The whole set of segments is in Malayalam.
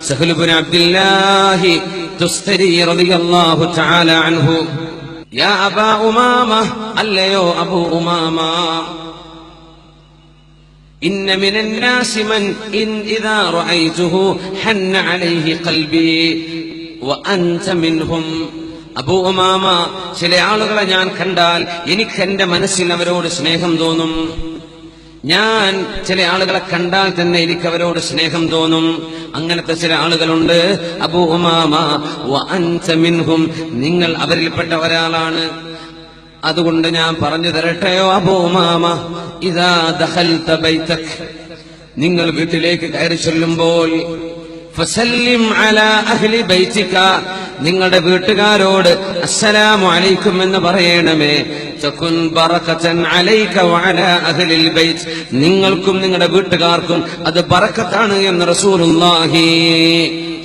സഹൽ ഇബ്നു അബ്ദുല്ലാഹി തുസ്തരി റളിയല്ലാഹു തആല അൻഹു യാ അബാ ഉമാമ അല്ലയോ അബൂ ഉമാമ ഇന്ന മിനൻ നാസി മൻ ഇദാ റഅയ്തുഹു ഹന്ന അലൈഹി ഖൽബി വഅൻത മിൻഹും. അബൂ ഉമാമ, ചില ആളുകളെ ഞാൻ കണ്ടാൽ എനിക്ക് എന്റെ മനസ്സിൽ അവരോട് സ്നേഹം തോന്നും. ഞാൻ ചില ആളുകളെ കണ്ടാൽ തന്നെ എനിക്ക് അവരോട് സ്നേഹം തോന്നും. അങ്ങനത്തെ ചില ആളുകളുണ്ട്. അബൂ ഉമാമ വഅൻത മിൻഹും, നിങ്ങൾ അവരിൽപ്പെട്ട ഒരാളാണ്. അതുകൊണ്ട് ഞാൻ പറഞ്ഞു തരട്ടെയോ അബൂ ഉമാമ, ഇദാ ദഖൽത ബൈതക്, നിങ്ങൾ വീട്ടിലേക്ക് കയറി ചെല്ലുമ്പോൾ ഫസല്ലിം അലാ അഹ്ലി ബൈതിക, നിങ്ങളുടെ വീട്ടുകാരോട് അസ്സലാമു അലൈക്കും എന്ന് പറയണമേ. തകുൻ ബറകതൻ അലൈക വഅലാ അഹ്ലിൽ ബൈത്ത്, നിങ്ങൾക്കും നിങ്ങളുടെ വീട്ടുകാർക്കും അത് ബറക്കത്താണ് എന്ന് റസൂലുള്ളാഹി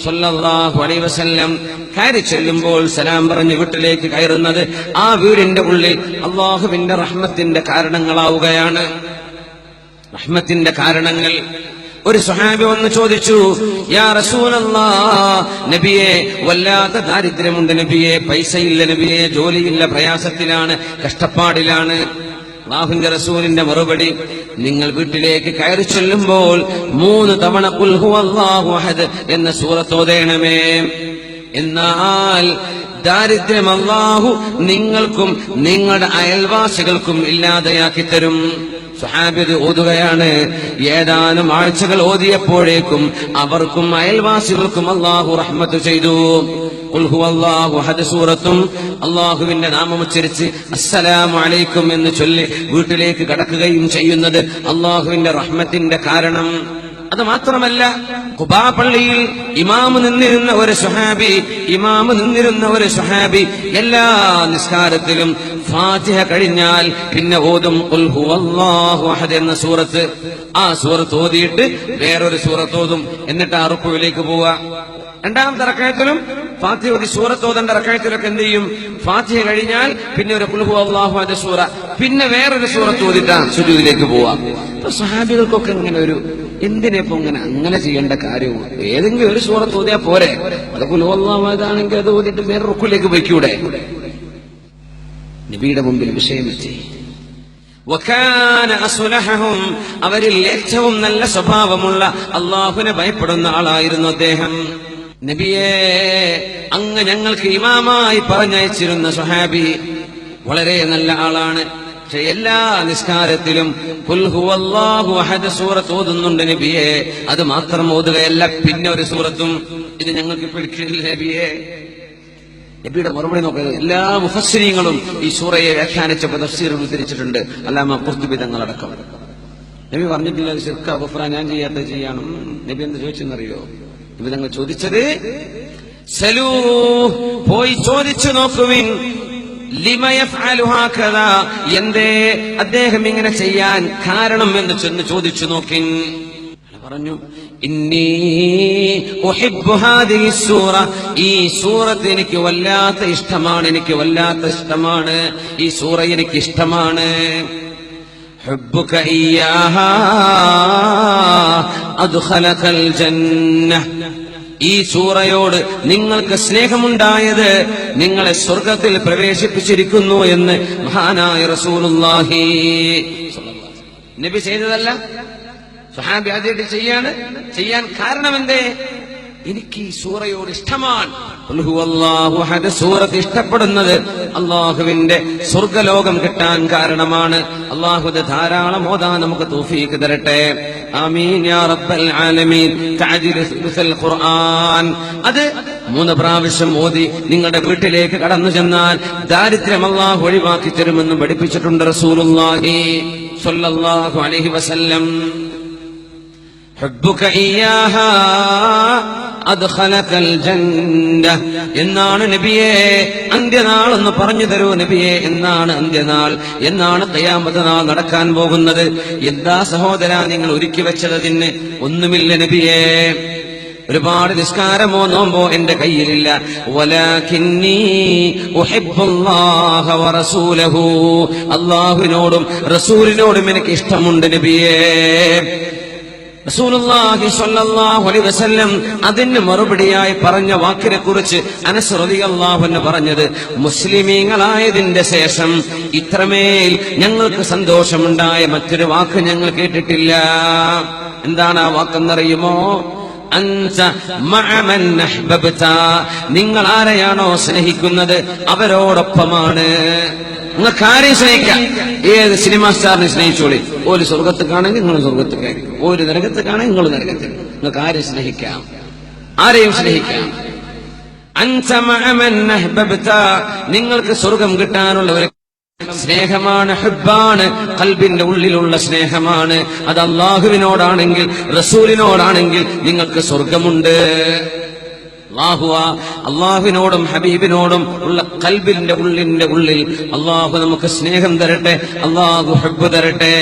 സ്വല്ലല്ലാഹു അലൈഹി വസല്ലം. കയറി ചെല്ലുമ്പോൾ സലാം പറഞ്ഞ് വീട്ടിലേക്ക് കയറുന്നത് ആ വീടിന്റെ ഉള്ളിൽ അല്ലാഹുവിന്റെ റഹ്മത്തിന്റെ കാരണങ്ങളാവുകയാണ്. റഹ്മത്തിന്റെ കാരണങ്ങൾ. ഒരു സ്വഹാബി വന്ന് ചോദിച്ചു, യാ റസൂലല്ലാഹ്, നബിയെ വല്ലാത്ത ദാരിദ്ര്യമുണ്ട് നബിയെ, പൈസയില്ല നബിയെ, ജോലിയില്ല, പ്രയാസത്തിലാണ്, കഷ്ടപ്പാടിലാണ്. അല്ലാഹുവിന്റെ റസൂലിന്റെ മറുപടി, നിങ്ങൾ വീട്ടിലേക്ക് കയറി ചെല്ലുമ്പോൾ 3 തവണ ഖുൽ ഹുവല്ലാഹു അഹദ് എന്ന സൂറത്ത് ഓതേണമേ. എന്നാൽ ദാരിദ്ര്യം അല്ലാഹു നിങ്ങൾക്കും നിങ്ങളുടെ അയൽവാസികൾക്കും ഇല്ലാതെയാക്കി തരും. സ്വഹാബി ഓതുകയാണ്. ഏതാനും ആഴ്ചകൾ ഓതിയപ്പോഴേക്കും അവർക്കും അയൽവാസികൾക്കും അല്ലാഹു റഹ്മത്ത് ചെയ്തു. ഖുൽ ഹുവല്ലാഹു അഹദ് സൂറത്തും അല്ലാഹുവിന്റെ നാമം ഉച്ചരിച്ച് അസ്സലാമു അലൈക്കും എന്ന് ചൊല്ലി വീട്ടിലേക്ക് കടക്കുകയും ചെയ്യുന്നത് അല്ലാഹുവിന്റെ റഹ്മത്തിന്റെ കാരണം. അത് മാത്രമല്ല, ഖുബാ പള്ളിയിൽ ഇമാമ് നിന്നിരുന്ന ഒരു സ്വഹാബി എല്ലാ നിസ്കാരത്തിലും ഫാത്തിഹ കഴിഞ്ഞാൽ പിന്നെ ഓതും ഖുൽ ഹുവല്ലാഹു അഹദ് എന്ന സൂറത്ത്. ആ സൂറത്ത് ഓതിയിട്ട് വേറൊരു സൂറത്ത് ഓതും. എന്നിട്ട് ആ റുക്കൂഇലേക്ക് പോവുക. രണ്ടാമത്തെ റക്അത്തിലും ഫാത്തിഹ ഓതി സൂറത്ത് ഓതേണ്ട റക്അത്തിലൊക്കെ എന്ത് ചെയ്യും? ഫാത്തിഹ കഴിഞ്ഞാൽ പിന്നെ ഒരു ഖുൽ ഹുവല്ലാഹു അഹദ് സൂറ, പിന്നെ വേറൊരു സൂറത്ത് ഓതിട്ടാണ് സുജൂദിലേക്ക് പോവുക. അപ്പൊ സ്വഹാബികൾക്കൊക്കെ ഇങ്ങനെ ഒരു എന്തിനെപ്പോ അങ്ങനെ ചെയ്യേണ്ട കാര്യവും, ഏതെങ്കിലും ഒരു സൂറത്ത് ഓതിയാ പോരെ? അത് ഖുൽ ഹുവല്ലാഹു അഹദാണെങ്കിൽ അത് ഓതിട്ട് വേറെ റുക്കൂഇലേക്ക് പോയിക്കൂടെ? നബിയുടെ മുമ്പിൽ വിഷയം വെച്ച് വകാന അസ്ലഹഹും, അവരിൽ ഏറ്റവും നല്ല സ്വഭാവമുള്ള അല്ലാഹുവിനെ ഭയപ്പെടുന്ന ആളായിരുന്നു അദ്ദേഹം. നബിയെ അങ്ങ് ഞങ്ങൾക്ക് ഇമാമായി പറഞ്ഞയച്ചിരുന്ന സ്വഹാബി വളരെ നല്ല ആളാണ്. പക്ഷെ എല്ലാ നിസ്കാരത്തിലും ഖുൽ ഹുവല്ലാഹു അഹദ് സൂറത്ത് ഓതുന്നുണ്ട് നബിയെ. അത് മാത്രം ഓതുകയല്ല, പിന്നെ ഒരു സൂറത്തും. ഇത് ഞങ്ങൾക്ക് പിടിക്കില്ല നബിയെ. നബിയുടെ മറുപടി നോക്കുക. എല്ലാ മുഫസ്സിരീങ്ങളും ഈ സൂറയെ വ്യാഖ്യാനിച്ചപ്പോൾ തഫ്സീറുകൾ ഉദ്ധരിച്ചിട്ടുണ്ട്. അല്ലാമ ഖുർത്തുബി തങ്ങളടക്കം. നബി പറഞ്ഞിട്ടില്ല ശിർക്ക് ഗുഫ്രാൻ ഞാൻ ചെയ്യാത്ത ചെയ്യണം. നബി എന്ത് ചോദിച്ചെന്നറിയോ? നബി തങ്ങൾ ചോദിച്ചത്, സലൂ, പോയി ചോദിച്ചു നോക്കുവിൻ, ലിമ യഫ്അലു ഹകദാ, എന്തേ അദ്ദേഹം ഇങ്ങനെ ചെയ്യാൻ കാരണം എന്ന് ചെന്ന് ചോദിച്ചു നോക്കിൻ. പറഞ്ഞു, ഇന്നി ഉഹിബ്ബു ഹാദിഹി സൂറ, ഈ സൂറത്ത് എനിക്ക് വല്ലാത്ത ഇഷ്ടമാണ്, ഈ സൂറ എനിക്ക് ഇഷ്ടമാണ്. ഹുബ്ബുക ഇയ്യാഹാ അദ്ഖലകൽ ജന്നഹ്, ഈ സൂറയോട് നിങ്ങൾക്ക് സ്നേഹമുണ്ടായത് നിങ്ങളെ സ്വർഗത്തിൽ പ്രവേശിപ്പിച്ചിരിക്കുന്നു എന്ന് മഹാനായ റസൂലുള്ളാഹി. നബി ചെയ്തതല്ല, സ്വഹാബി ആദ്യമായിട്ട് ചെയ്യാൻ കാരണം എന്തേ? എനിക്ക് ഈ സൂറയോട് ഇഷ്ടമാണ്. ഖുൽ ഹുവല്ലാഹു അഹദ് സൂറത്ത് ഇഷ്ടപ്പെടുന്നത് അല്ലാഹുവിന്റെ സ്വർഗ്ഗലോകം കിട്ടാൻ കാരണമാണ്. അല്ലാഹു ധാരാളം ഓതാൻ നമുക്ക് തൗഫീഖ് തരട്ടെ. ആമീൻ യാ റബ്ബൽ ആലമീൻ. തഅജിൽ സുൽസുൽ ഖുർആൻ, അത് 3 പ്രാവശ്യം ഓതി നിങ്ങളുടെ വീട്ടിലേക്ക് കടന്നു ചെന്നാൽ ദാരിദ്ര്യം അല്ലാഹു ഒഴിവാക്കി തരുമെന്ന് പഠിപ്പിച്ചിട്ടുണ്ട് റസൂലുള്ളാഹി സ്വല്ലല്ലാഹു അലൈഹി വസല്ലം. ഹുബ്ബുക ഇയ്യാഹാ അദ്ഖലകൽ ജന്നഹ് എന്നാണ് നബിയെ അന്ത്യനാൾ എന്ന് പറഞ്ഞു തരൂ നബിയെ. എന്നാണ് അന്ത്യനാൾ? എന്നാണ് ഖിയാമത്ത് നാൾ നടക്കാൻ പോകുന്നത്? എന്താ സഹോദര നിങ്ങൾ ഒരുക്കി വെച്ചതിന്? ഒന്നുമില്ല നബിയെ. ഒരുപാട് നിസ്കാരമോ നോമ്പോ എന്റെ കയ്യിലില്ല. വലാകിന്നി ഉഹിബ്ബുല്ലാഹ വറസൂലഹു, അല്ലാഹുവിനോടും റസൂലിനോടും എനിക്ക് ഇഷ്ടമുണ്ട് നബിയേ. റസൂലുള്ളാഹി സ്വല്ലല്ലാഹു അലൈഹി വസല്ലം അതിന് മറുപടിയായി പറഞ്ഞ വാക്കിനെ കുറിച്ച് അനസ് റളിയല്ലാഹു അൻഹു പറഞ്ഞത്, മുസ്ലിമീങ്ങളായതിന്റെ ശേഷം ഇത്രമേൽ ഞങ്ങൾക്ക് സന്തോഷമുണ്ടായ മറ്റൊരു വാക്ക് ഞങ്ങൾ കേട്ടിട്ടില്ല. എന്താണ് ആ വാക്കെന്നറിയുമോ? അൻത മഅ മൻ അഹ്ബബ്ത, നിങ്ങൾ ആരെയാണോ സ്നേഹിക്കുന്നത് അവരോടൊപ്പമാണ്. നിങ്ങൾക്ക് ആരെയും സ്നേഹിക്കാം, ഏത് സിനിമാ സ്റ്റാറിനെ സ്നേഹിച്ചോളി. ഒരു സ്വർഗത്തേക്കാണെങ്കിൽ നിങ്ങൾ സ്വർഗത്തേക്കായിരിക്കും, ഒരു നരകത്തേക്കാണെങ്കിൽ നിങ്ങൾ നരകത്തിൽ. നിങ്ങൾക്ക് ആരെയും സ്നേഹിക്കാം, ആരെയും സ്നേഹിക്കാം. അൻത മഅ മൻ അഹ്ബബ്ത, നിങ്ങൾക്ക് സ്വർഗം കിട്ടാനുള്ള ഒരു സ്നേഹമാണ്, ഹുബ്ബാണ്, ഖൽബിന്റെ ഉള്ളിലുള്ള സ്നേഹമാണ്. അത് അല്ലാഹുവിനോടാണെങ്കിൽ റസൂലിനോടാണെങ്കിൽ നിങ്ങൾക്ക് സ്വർഗമുണ്ട്. അള്ളാഹുവിനോടും ഹബീബിനോടും ഉള്ള ഖൽബിന്റെ ഉള്ളിൽ അള്ളാഹു നമുക്ക് സ്നേഹം തരട്ടെ, അള്ളാഹു ഹുബ്ബ് തരട്ടെ.